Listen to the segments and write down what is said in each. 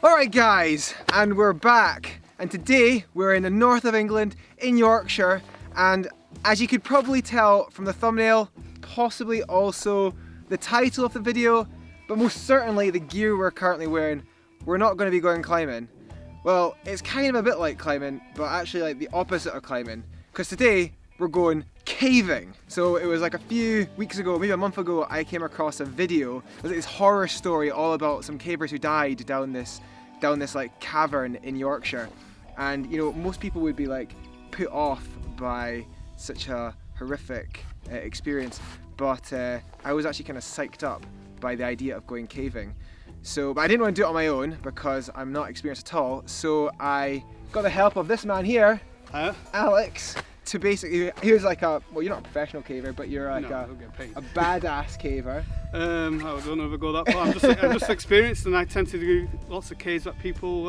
Alright guys, and we're back. And today we're in the north of England, in Yorkshire, and as you could probably tell from the thumbnail, possibly also the title of the video, but most certainly the gear we're currently wearing, we're not going to be going climbing. Well, it's kind of a bit like climbing, but actually like the opposite of climbing, because today we're going caving. So it was like a few weeks ago, maybe a month ago, I came across a video. It was like this horror story all about some cavers who died down this like cavern in Yorkshire. And you know, most people would be like put off by such a horrific experience, but I was actually kind of psyched up by the idea of going caving. So, but I didn't want to do it on my own because I'm not experienced at all. So I got the help of this man here, Alex. To basically, he was like a, well, you're not a professional caver, but you're like a badass caver. I don't know if I go that far. I'm just experienced, and I tend to do lots of caves that people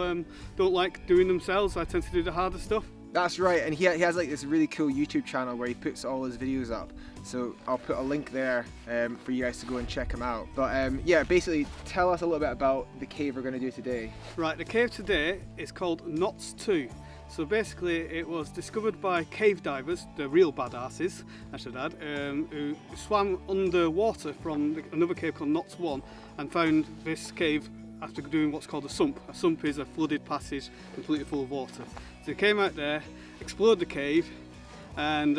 don't like doing themselves. I tend to do the harder stuff. That's right, and he has like this really cool YouTube channel where he puts all his videos up. So I'll put a link there for you guys to go and check him out. But yeah, basically tell us a little bit about the cave we're going to do today. Right, the cave today is called Knots 2. So basically it was discovered by cave divers, the real badasses I should add, who swam underwater from another cave called Knots 1 and found this cave after doing what's called a sump. A sump is a flooded passage completely full of water. So they came out there, explored the cave and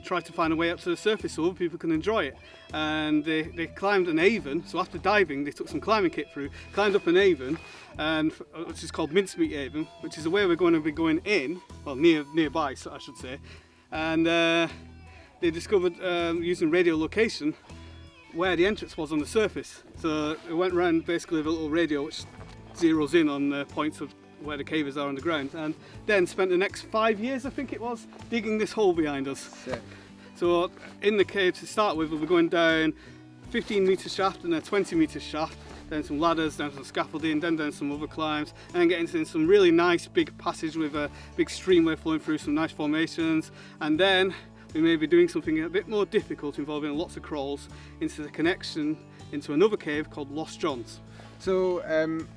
tried to find a way up to the surface so other people can enjoy it. And they climbed an Aven, so after diving they took some climbing kit through, climbed up an Aven, and which is called Mincemeat Aven, which is the way we're going to be going in, well nearby I should say. And they discovered using radio location where the entrance was on the surface. So it went around basically with a little radio which zeroes in on the points of where the cavers are on the ground, and then spent the next 5 years, I think it was, digging this hole behind us. Sick. So in the cave to start with, we'll be going down 15 metre shaft and a 20 metre shaft, then some ladders, down some scaffolding, then down some other climbs, and then getting into some really nice big passage with a big streamway flowing through some nice formations, and then we may be doing something a bit more difficult involving lots of crawls into the connection into another cave called Lost John's. So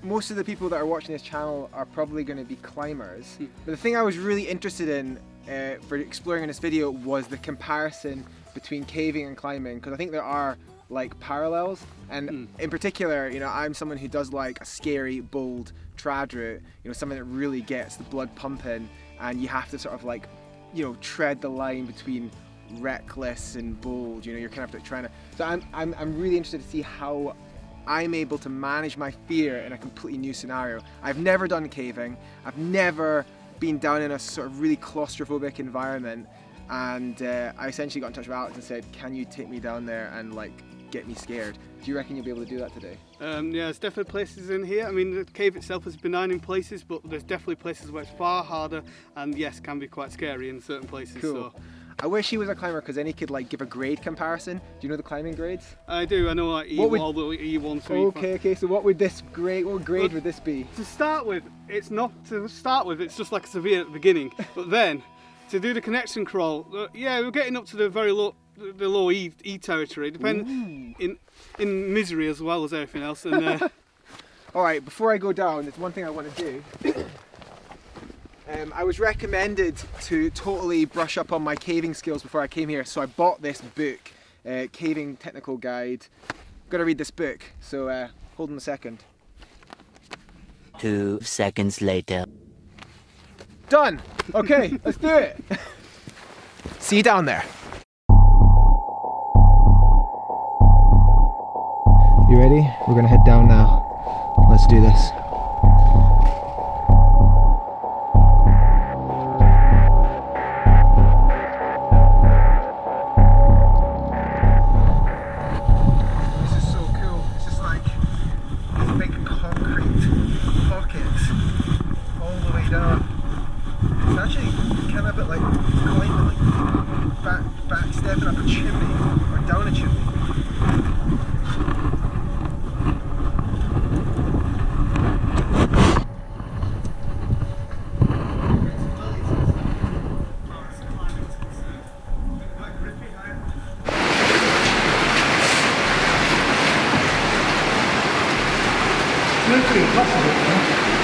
most of the people that are watching this channel are probably going to be climbers. But the thing I was really interested in for exploring in this video was the comparison between caving and climbing, because I think there are like parallels, and in particular, you know, I'm someone who does like a scary, bold trad route, you know, something that really gets the blood pumping, and you have to sort of like, you know, tread the line between reckless and bold. You know, you're kind of like trying to. So I'm really interested to see how I'm able to manage my fear in a completely new scenario. I've never done caving. I've never been down in a sort of really claustrophobic environment, and I essentially got in touch with Alex and said, can you take me down there and like get me scared? Do you reckon you'll be able to do that today? Yeah, there's definitely places in here. I mean, the cave itself is benign in places, but there's definitely places where it's far harder and yes, can be quite scary in certain places. Cool. So. I wish he was a climber, because then he could like give a grade comparison. Do you know the climbing grades? I do. I know like E1, all the E1, 3. Okay. So what would this grade? What grade would this be? To start with, it's not. To start with, it's just like a severe at the beginning. But then, to do the connection crawl, yeah, we're getting up to the very low, the low E territory, depending in misery as well as everything else. And all right, before I go down, there's one thing I want to do. I was recommended to totally brush up on my caving skills before I came here, so I bought this book, Caving Technical Guide. Gotta read this book, so hold on a second. 2 seconds later. Done! Okay, let's do it! See you down there. You ready? We're gonna head down now. Let's do this. Stepping up a chimney or down a chimney. It's impossible.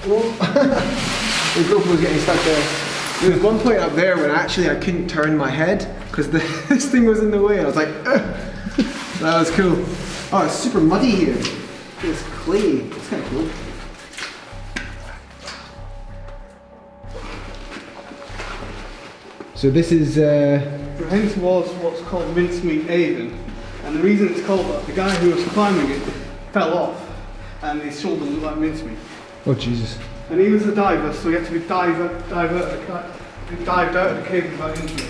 The GoPro was getting stuck there. There was one point up there when actually I couldn't turn my head because this thing was in the way. I was like, ugh. That was cool. Oh, it's super muddy here. It's clay. It's kind of cool. So this is... We're heading towards what's called Mincemeat Aven, and the reason it's called that, the guy who was climbing it fell off and his shoulder looked like mincemeat. Oh Jesus. And he was a diver, so he had to be dived out of the cave without injury.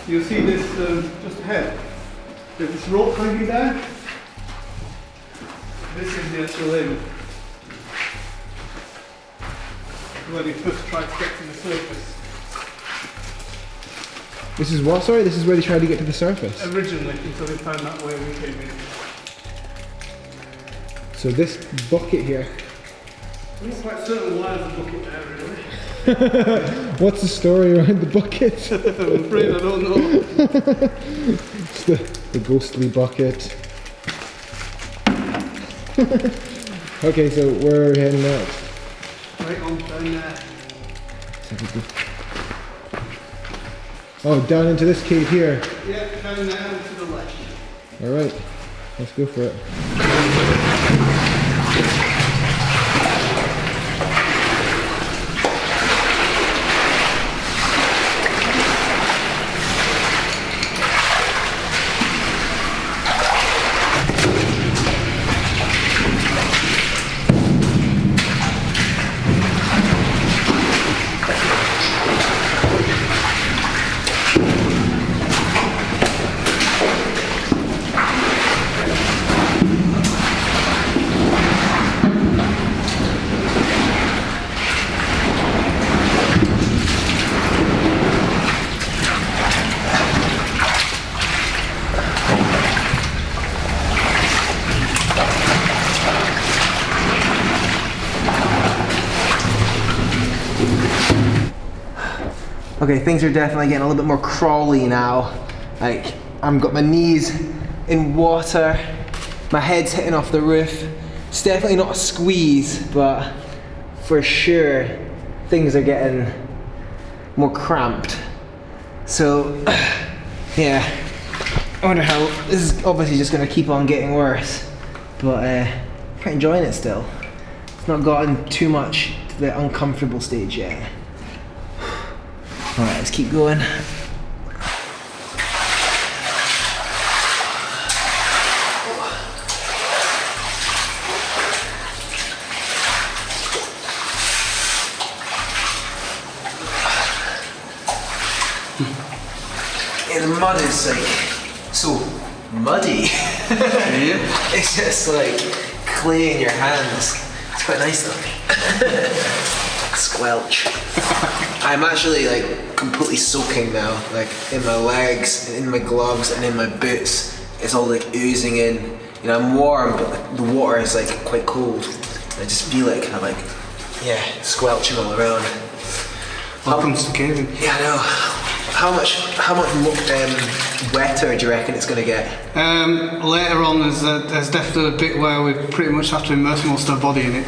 You'll see this just ahead. There's this rope hanging there. This is the actual end. Where they first tried to get to the surface. This is what, sorry? This is where they tried to get to the surface? Originally, until they found that way we came in. So this bucket here. I'm not quite certain why there's a bucket there, really. What's the story around the bucket? I'm afraid I don't know. It's the ghostly bucket. Okay, so we're heading next. Right on, down there. Oh, down into this cave here. Yeah, down there and to the left. Alright, let's go for it. Okay, things are definitely getting a little bit more crawly now. Like, I've got my knees in water, my head's hitting off the roof. It's definitely not a squeeze, but for sure, things are getting more cramped. So, yeah, I wonder how, this is obviously just gonna keep on getting worse, but quite enjoying it still. It's not gotten too much to the uncomfortable stage yet. Alright, let's keep going. Yeah, the mud is like so muddy. Yeah. It's just like clay in your hands. It's quite nice though. Squelch. I'm actually like completely soaking now, like in my legs, in my gloves, and in my boots. It's all like oozing in. You know, I'm warm, but the water is like quite cold. I just feel it kind of like, yeah, squelching all around. Welcome to caving. Yeah, I know. How much wetter do you reckon it's going to get? Later on, there's definitely a bit where we pretty much have to immerse most of our body in it.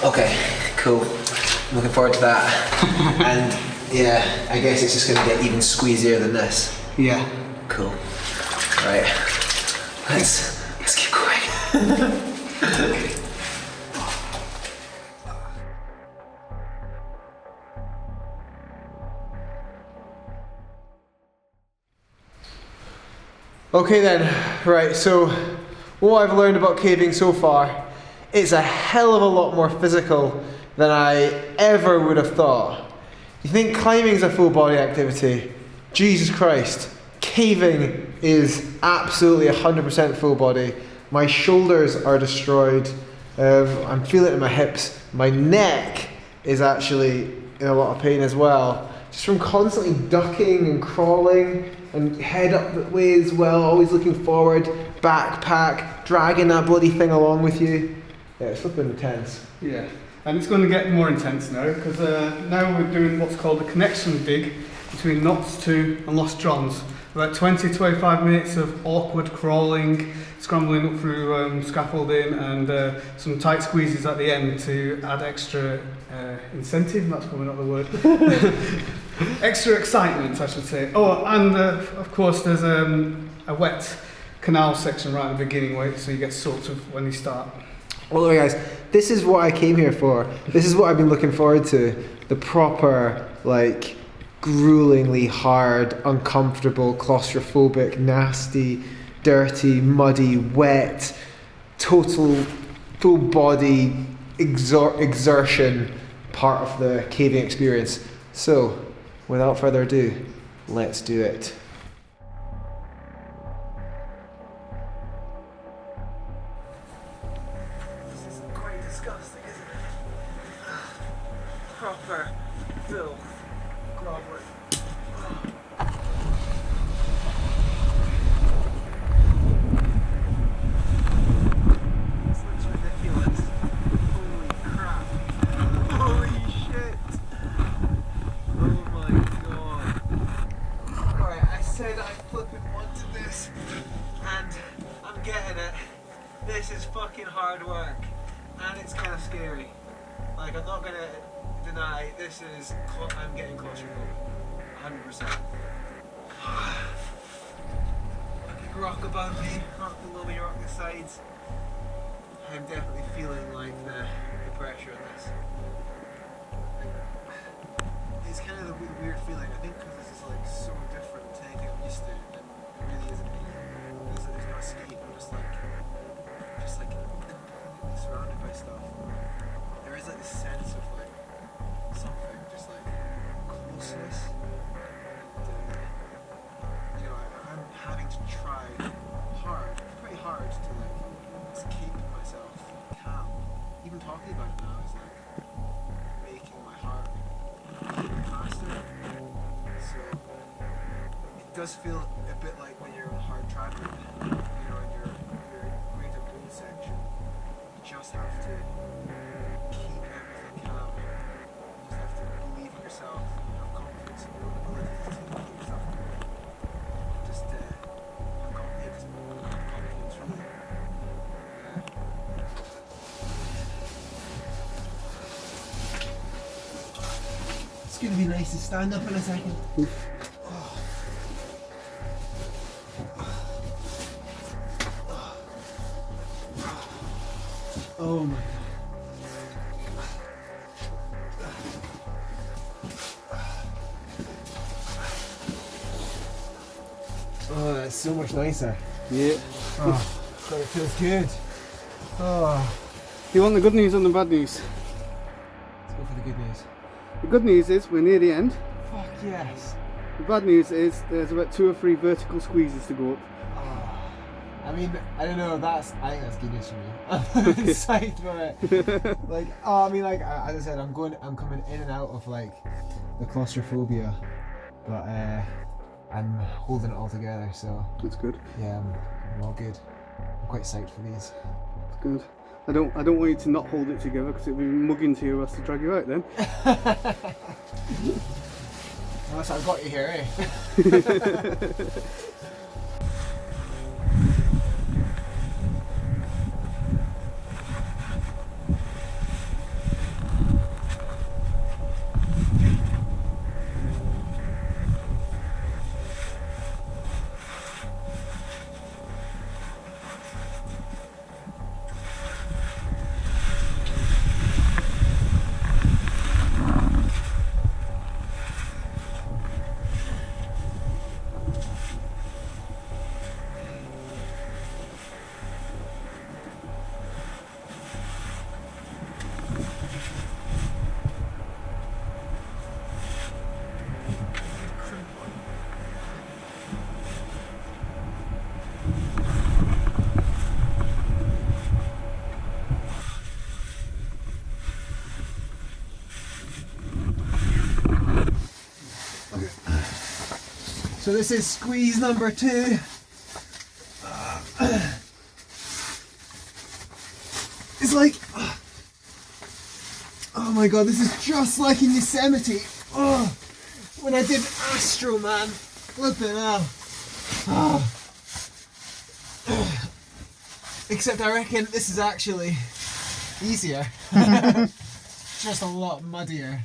Okay, cool. I'm looking forward to that. And yeah, I guess it's just going to get even squeezier than this. Yeah. Cool. Right. Let's keep going. Okay. Okay then, right, so what I've learned about caving so far, it's a hell of a lot more physical than I ever would have thought. You think climbing's a full body activity? Jesus Christ, caving is absolutely 100% full body. My shoulders are destroyed, I'm feeling it in my hips, my neck is actually in a lot of pain as well. Just from constantly ducking and crawling and head up the way as well, always looking forward, backpack, dragging that bloody thing along with you. Yeah, it's flipping intense. Yeah, and it's going to get more intense now, because now we're doing what's called a connection dig between Knots 2 and Lost Johns. about 20-25 minutes of awkward crawling, scrambling up through scaffolding, and some tight squeezes at the end to add extra incentive. That's probably not the word. Extra excitement, I should say. Oh, and of course there's a wet canal section right at the beginning, so you get soaked when you start. Well, there, guys, this is what I came here for. This is what I've been looking forward to. The proper, like, gruelingly hard, uncomfortable, claustrophobic, nasty, dirty, muddy, wet, total, full body exertion part of the caving experience. So, without further ado, let's do it. This is quite disgusting, isn't it? Proper filth. Groveling. This looks ridiculous. Holy crap. Holy shit. Oh my god. Alright, I said I flipping wanted this, and I'm getting it. This is fucking hard work, and it's kind of scary. Like, I'm not gonna deny, this is, I'm getting claustrophobic, 100%. Rock above me, rock below me, rock the sides. I'm definitely feeling like the pressure in this. It's kind of the weird feeling, I think, because this is like so different to anything I'm used to, and it really isn't me. There's no escape, I'm just like completely surrounded by stuff. There is like this sense of like something, just like closeness. And, you know, I'm having to try pretty hard to like keep myself calm. Even talking about it now is like making my heart beat faster. So it does feel a bit like when you're on hard traveling, you know, and you're going to boom section. You just have to keep everything calm. You just have to believe in yourself, have confidence in your own ability to keep yourself going. Just have confidence, really. It's going to be nice to stand up in a second. Oh my god. Oh, that's so much nicer. Yeah. Oh, God, it feels good. Oh. You want the good news and the bad news? Let's go for the good news. The good news is we're near the end. Fuck yes. The bad news is there's about 2 or 3 vertical squeezes to go up. I mean, I don't know, I think that's good news for me. I'm psyched for it. Like, I mean, like, as I said, I'm coming in and out of, like, the claustrophobia, but, I'm holding it all together, so. That's good. Yeah, I'm all good. I'm quite psyched for these. That's good. I don't want you to not hold it together because it'll be mugging to you us to drag you out then. Unless I've got you here, eh? So this is squeeze number 2. It's like, oh my god, this is just like in Yosemite. Oh, when I did Astro, man. Flipping hell. Except I reckon this is actually easier. Just a lot muddier.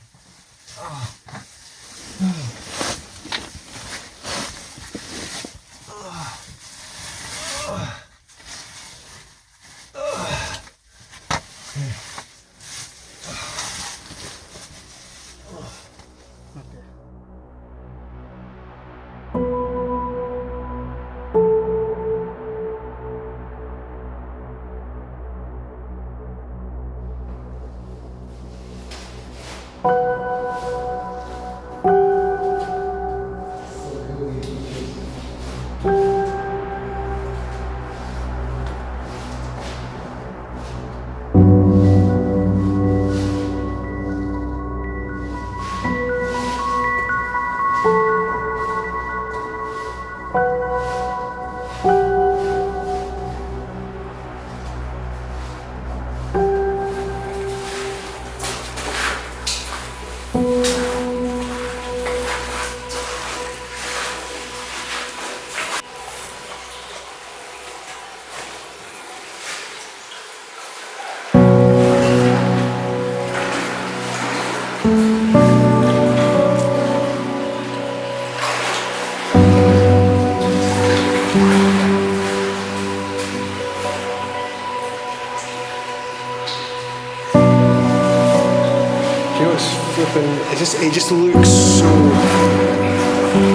It just looks so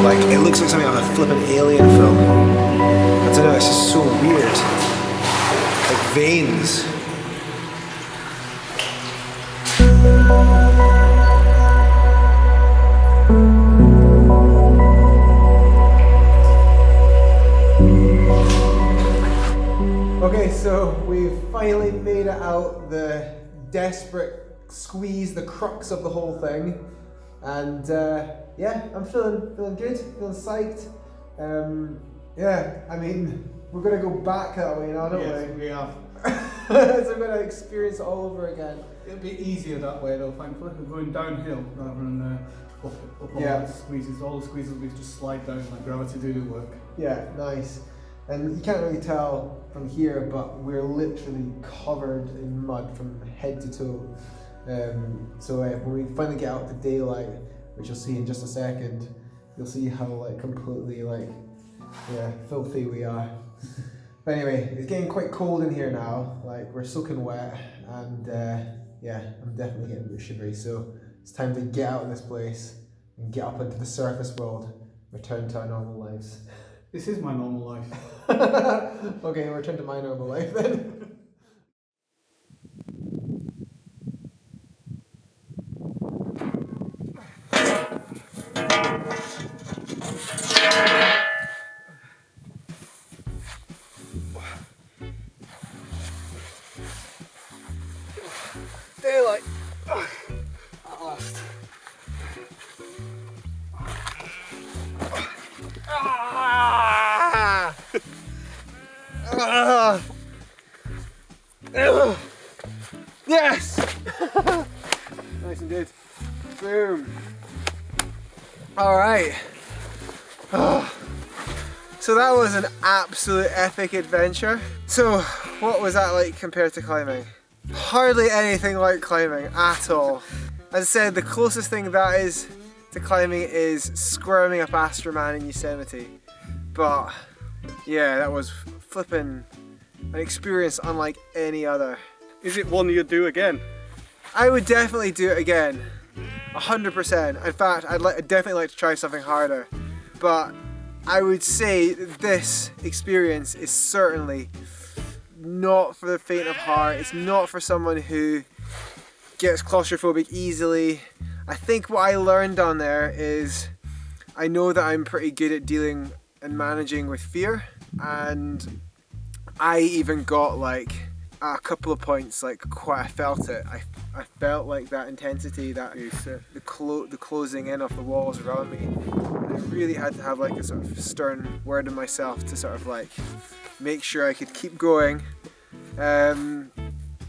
like it looks like something out of a flippant alien film. I don't know, it's just so weird. Like veins. Okay, so we've finally made it out the desperate squeeze, the crux of the whole thing. And yeah, I'm feeling good, feeling psyched. Yeah, I mean, we're gonna go back that way now, don't we? Yes, we are. So we're gonna experience it all over again. It'll be easier that way though, thankfully. We're going downhill rather than up all Yeah. the squeezes. All the squeezes we just slide down, like gravity do the work. Yeah, nice. And you can't really tell from here, but we're literally covered in mud from head to toe. So when we finally get out to daylight, which you'll see in just a second, you'll see how like completely filthy we are. But anyway, it's getting quite cold in here now. Like we're soaking wet, and yeah, I'm definitely getting a bit shivery. So it's time to get out of this place and get up into the surface world, return to our normal lives. This is my normal life. Okay, return to my normal life then. Daylight. At last. Yes! Nice and good. Boom. Alright. So that was an absolute epic adventure. So what was that like compared to climbing? Hardly anything like climbing at all. As I said, the closest thing that is to climbing is squirming up Astroman in Yosemite. But yeah, that was flipping an experience unlike any other. Is it one you'd do again? I would definitely do it again, 100%. In fact, I'd definitely like to try something harder. But I would say this experience is certainly not for the faint of heart. It's not for someone who gets claustrophobic easily. I think what I learned on there is I know that I'm pretty good at dealing and managing with fear, and I even got like a couple of points, like I felt it. I felt like that intensity, that the closing in of the walls around me. And I really had to have like a sort of stern word in myself to sort of like make sure I could keep going.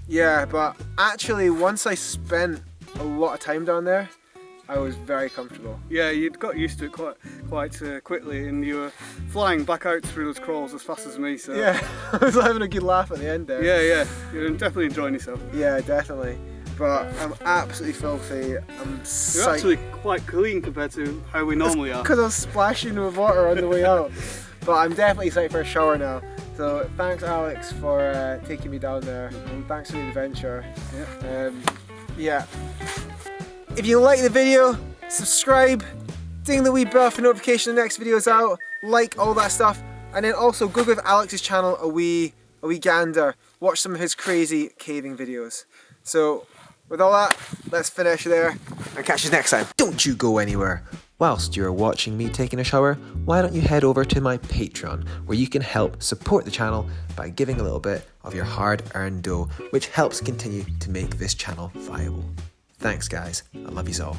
Yeah, but actually once I spent a lot of time down there, I was very comfortable. Yeah, you'd got used to it quite quickly, and you were flying back out through those crawls as fast as me. So Yeah, I was having a good laugh at the end there. yeah, you're definitely enjoying yourself. Yeah, definitely. But I'm absolutely filthy. I'm You're actually quite clean compared to how we normally are. Because I was splashing with water on the way out. But I'm definitely excited for a shower now. So thanks, Alex, for taking me down there, and thanks for the adventure. Yeah. If you like the video, subscribe, ding the wee bell for notification the next video is out, like all that stuff, and then also go give Alex's channel a wee gander. Watch some of his crazy caving videos. So with all that, let's finish there and catch you next time. Don't you go anywhere. Whilst you're watching me taking a shower, why don't you head over to my Patreon, where you can help support the channel by giving a little bit of your hard-earned dough, which helps continue to make this channel viable. Thanks guys, I love yous all.